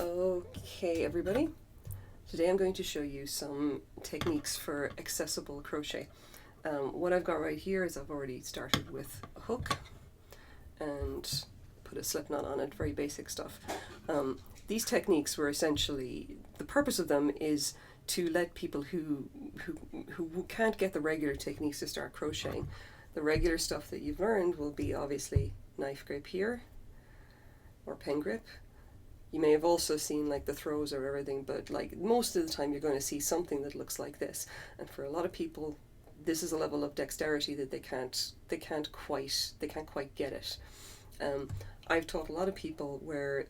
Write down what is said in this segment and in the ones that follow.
Okay, everybody. Today I'm going to show you some techniques for accessible crochet. What I've got right here is I've already started with a hook and put a slip knot on it, very basic stuff. These techniques were essentially, the purpose of them is to let people who can't get the regular techniques to start crocheting. The regular stuff that you've learned will be obviously knife grip here or pen grip. You may have also seen like the throws or everything, but like most of the time you're going to see something that looks like this. And for a lot of people, this is a level of dexterity that they can't quite get it. I've taught a lot of people where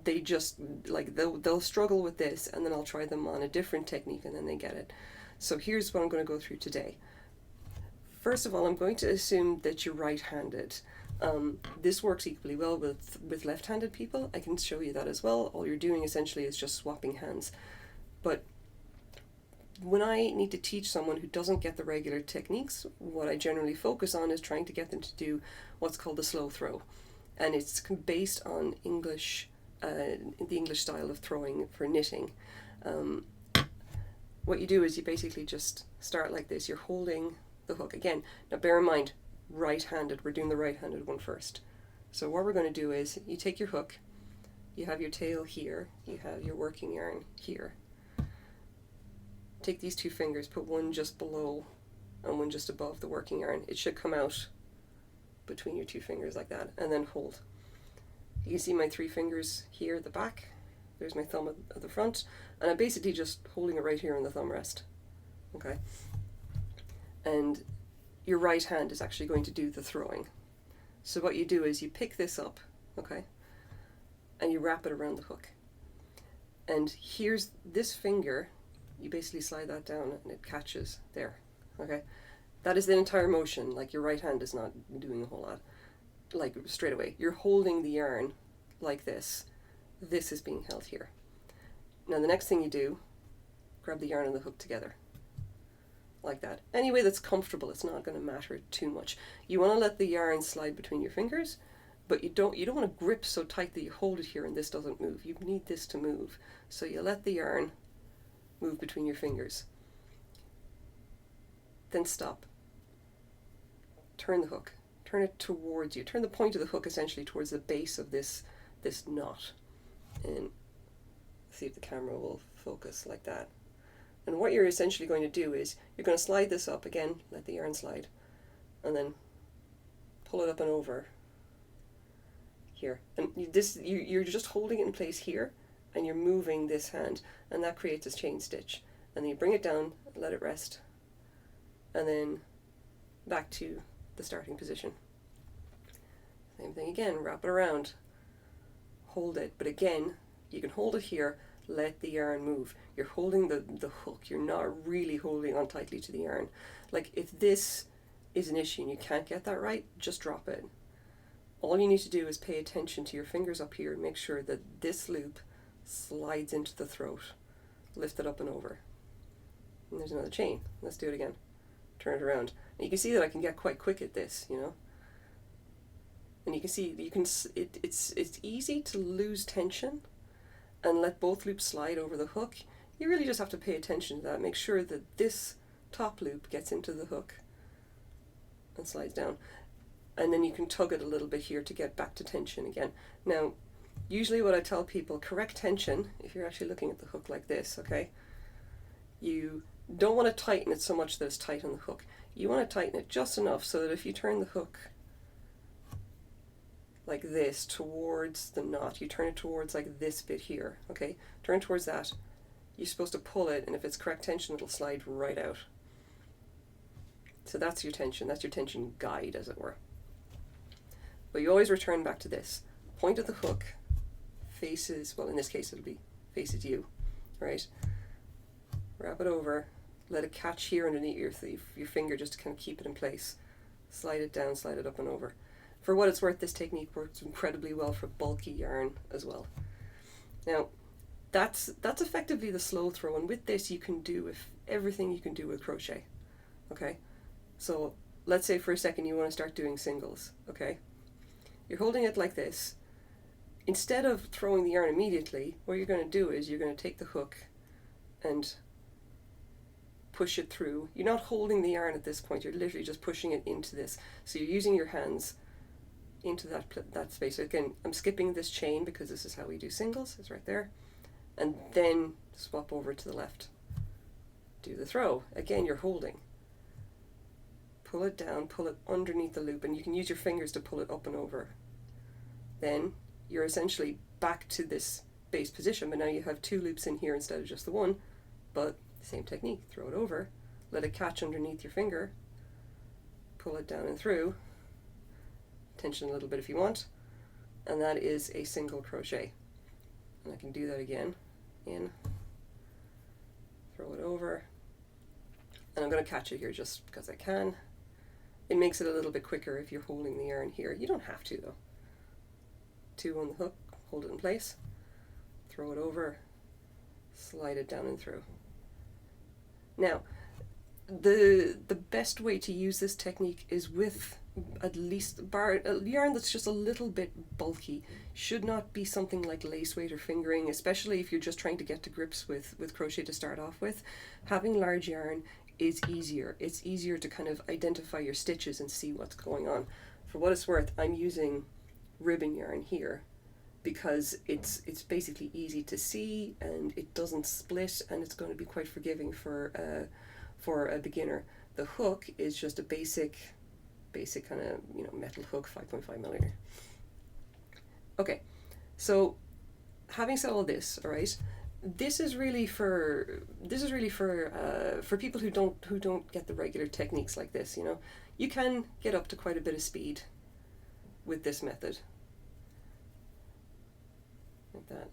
they just like they'll struggle with this, and then I'll try them on a different technique and then they get it. So here's what I'm going to go through today. First of all, I'm going to assume that you're right-handed. This works equally well with left-handed people. I can show you that as well. All you're doing essentially is just swapping hands. But when I need to teach someone who doesn't get the regular techniques, what I generally focus on is trying to get them to do what's called the slow throw. And it's based on English, the English style of throwing for knitting. What you do is you basically just start like this. You're holding the hook. Again, now bear in mind, right-handed, we're doing the right-handed one first. So what we're going to do is you take your hook, you have your tail here, you have your working yarn here. Take these two fingers, put one just below and one just above the working yarn. It should come out between your two fingers like that, and then hold. You can see my three fingers here at the back. There's my thumb at the front, and I'm basically just holding it right here on the thumb rest. Okay? And your right hand is actually going to do the throwing. So what you do is you pick this up, okay, and you wrap it around the hook. And here's this finger, you basically slide that down and it catches there, okay? That is the entire motion. Like, your right hand is not doing a whole lot, like straight away. You're holding the yarn like this. This is being held here. Now the next thing you do, grab the yarn and the hook together. Like that. Any way that's comfortable, it's not going to matter too much. You want to let the yarn slide between your fingers, but you don't want to grip so tight that you hold it here and this doesn't move. You need this to move. So you let the yarn move between your fingers. Then stop. Turn the hook. Turn it towards you. Turn the point of the hook essentially towards the base of this knot. And see if the camera will focus like that. And what you're essentially going to do is you're going to slide this up again, let the yarn slide, and then pull it up and over here. And you're just holding it in place here, and you're moving this hand, and that creates a chain stitch. And then you bring it down, let it rest, and then back to the starting position. Same thing again, wrap it around, hold it, but again, you can hold it here, let the yarn move. You're holding the hook. You're not really holding on tightly to the yarn. Like, if this is an issue and you can't get that right, just drop it. All you need to do is pay attention to your fingers up here and make sure that this loop slides into the throat. Lift it up and over. And there's another chain. Let's do it again. Turn it around. And you can see that I can get quite quick at this, you know. And you can see it's easy to lose tension and let both loops slide over the hook. You really just have to pay attention to that. Make sure that this top loop gets into the hook and slides down. And then you can tug it a little bit here to get back to tension again. Now, usually what I tell people, correct tension, if you're actually looking at the hook like this, okay? You don't want to tighten it so much that it's tight on the hook. You want to tighten it just enough so that if you turn the hook like this towards the knot, you turn it towards like this bit here, okay? Turn towards that. You're supposed to pull it, and if it's correct tension, it'll slide right out. So that's your tension guide, as it were. But you always return back to this. Point of the hook faces, well, in this case it'll be faces you, right? Wrap it over, let it catch here underneath your finger just to kind of keep it in place. Slide it down, slide it up and over. For what it's worth, this technique works incredibly well for bulky yarn as well. Now, that's effectively the slow throw, and with this you can do everything you can do with crochet. Okay? So let's say for a second you want to start doing singles, okay? You're holding it like this. instead of throwing the yarn immediately, what you're going to do is you're going to take the hook and push it through. You're not holding the yarn at this point, you're literally just pushing it into this. So you're using your hands into that space. So again, I'm skipping this chain because this is how we do singles, it's right there. And then swap over to the left. Do the throw. Again, you're holding. Pull it down, pull it underneath the loop, and you can use your fingers to pull it up and over. Then you're essentially back to this base position, but now you have 2 loops in here instead of just the one, but same technique. Throw it over, let it catch underneath your finger, pull it down and through, tension a little bit if you want, and that is a single crochet. And I can do that again. In, throw it over, and I'm going to catch it here just because I can. It makes it a little bit quicker if you're holding the yarn here. You don't have to though. 2 on the hook, hold it in place, throw it over, slide it down and through. Now, the best way to use this technique is with at least a yarn that's just a little bit bulky. Should not be something like lace weight or fingering, especially if you're just trying to get to grips with crochet to start off with. Having large yarn is easier. It's easier to kind of identify your stitches and see what's going on. For what it's worth, I'm using ribbon yarn here because it's basically easy to see and it doesn't split, and it's going to be quite forgiving for a beginner. The hook is just a basic kind of, you know, metal hook, 5.5 millimeter. Okay, so having said all this, all right, this is really for people who don't get the regular techniques like this. You know, you can get up to quite a bit of speed with this method, like that.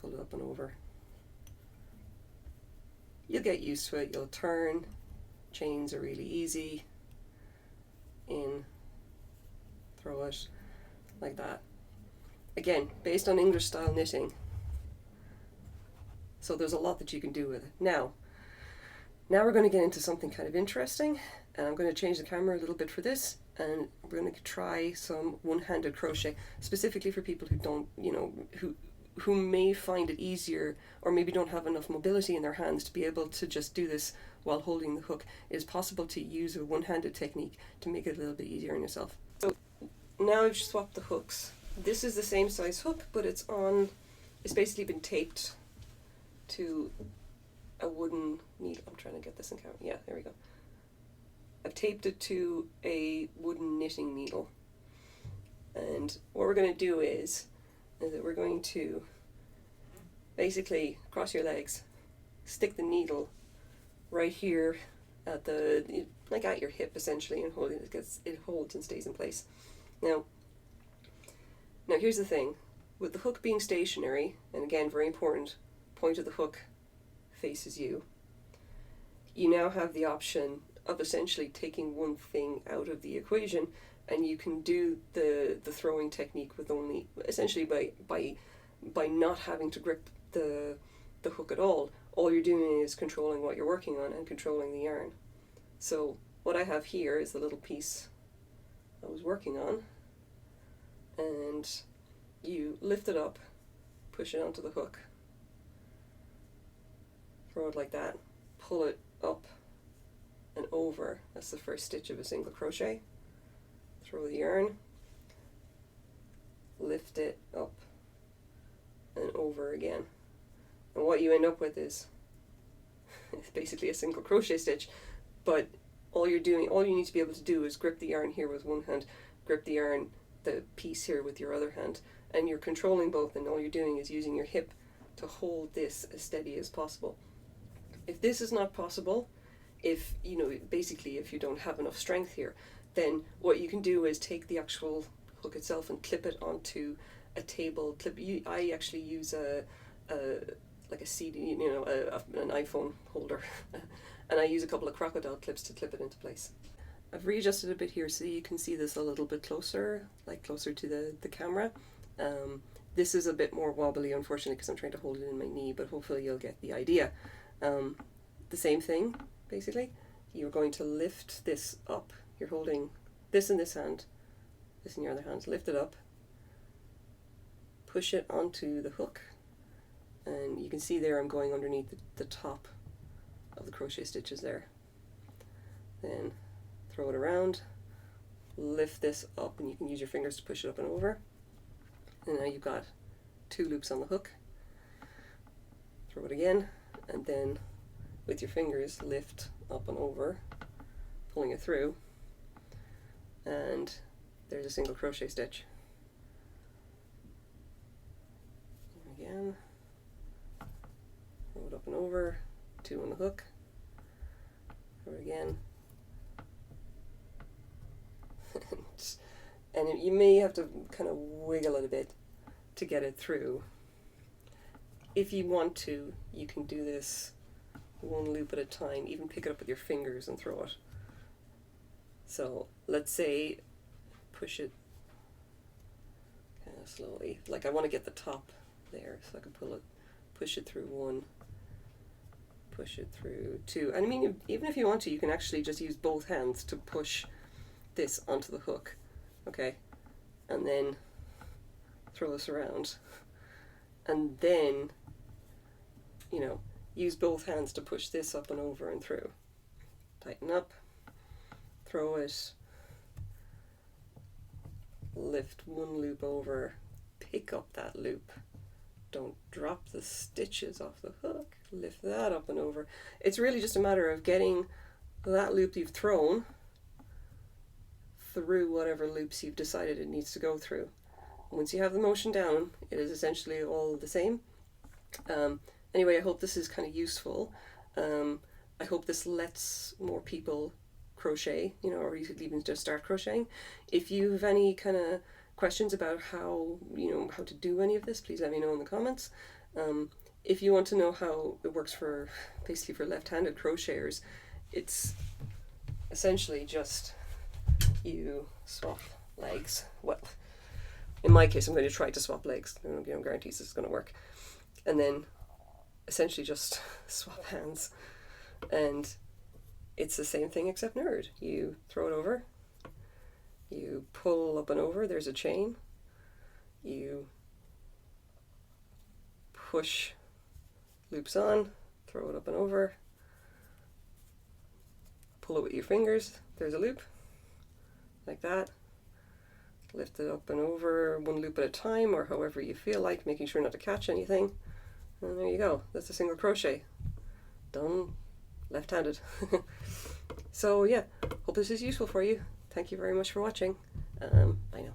Pull it up and over. You'll get used to it. You'll turn. Chains are really easy. In, throw it, like that. Again, based on English style knitting. So there's a lot that you can do with it. Now we're going to get into something kind of interesting, and I'm going to change the camera a little bit for this, and we're going to try some one-handed crochet, specifically for people who don't, you know, who may find it easier or maybe don't have enough mobility in their hands to be able to just do this while holding the hook. It is possible to use a one-handed technique to make it a little bit easier on yourself. So now I've swapped the hooks. This is the same size hook, but it's basically been taped to a wooden needle. I'm trying to get this in camera. Yeah, there we go. I've taped it to a wooden knitting needle. And what we're going to do is that we're going to basically cross your legs, stick the needle right here at at your hip essentially, and hold it. It holds and stays in place. Now here's the thing, with the hook being stationary, and again very important, point of the hook faces you. You now have the option of essentially taking one thing out of the equation, and you can do the throwing technique with only essentially by not having to grip the hook at all. All you're doing is controlling what you're working on and controlling the yarn. So what I have here is the little piece I was working on, and you lift it up, push it onto the hook, throw it like that, pull it up and over. That's the first stitch of a single crochet. Throw the yarn, lift it up and over again. And what you end up with is it's basically a single crochet stitch, but all you need to be able to do is grip the yarn here with one hand, grip the yarn, the piece here with your other hand, and you're controlling both, and all you're doing is using your hip to hold this as steady as possible. If this is not possible, if you don't have enough strength here, then what you can do is take the actual hook itself and clip it onto a table clip. I actually use like a CD, an iPhone holder, and I use a couple of crocodile clips to clip it into place. I've readjusted a bit here so you can see this a little bit closer, closer to the camera. This is a bit more wobbly, unfortunately, because I'm trying to hold it in my knee, but hopefully you'll get the idea. The same thing, basically. You're going to lift this up. You're holding this in this hand, this in your other hand. Lift it up, push it onto the hook, and you can see there I'm going underneath the top of the crochet stitches there. Then throw it around, lift this up, and you can use your fingers to push it up and over. And now you've got 2 loops on the hook. Throw it again, and then with your fingers lift up and over, pulling it through, and there's a single crochet stitch. Again, throw it up and over, 2 on the hook, throw it again, and you may have to kind of wiggle it a bit to get it through. If you want to, you can do this 1 loop at a time, even pick it up with your fingers and throw it. So let's say push it kind of slowly, like I want to get the top there, so I can pull it, push it through 1, push it through 2. And I mean, even if you want to, you can actually just use both hands to push this onto the hook, okay, and then throw this around, and then, you know, use both hands to push this up and over and through. Tighten up, throw it, lift 1 loop over, pick up that loop, don't drop the stitches off the hook, lift that up and over. It's really just a matter of getting that loop you've thrown through whatever loops you've decided it needs to go through. Once you have the motion down, it is essentially all the same. Anyway, I hope this is kind of useful. I hope this lets more people crochet, you know, or even just start crocheting. If you have any kind of questions about how, you know, how to do any of this, please let me know in the comments. If you want to know how it works for, basically for left-handed crocheters, it's essentially just you swap legs. Well, in my case, I'm going to try to swap legs. You know, guarantees this is going to work. And then essentially just swap hands. And it's the same thing except nerd. You throw it over, you pull up and over, there's a chain, you push loops on, throw it up and over, pull it with your fingers, there's a loop, like that, lift it up and over 1 loop at a time, or however you feel like, making sure not to catch anything, and there you go, that's a single crochet, done left-handed. So yeah, hope this is useful for you. Thank you very much for watching. Bye now.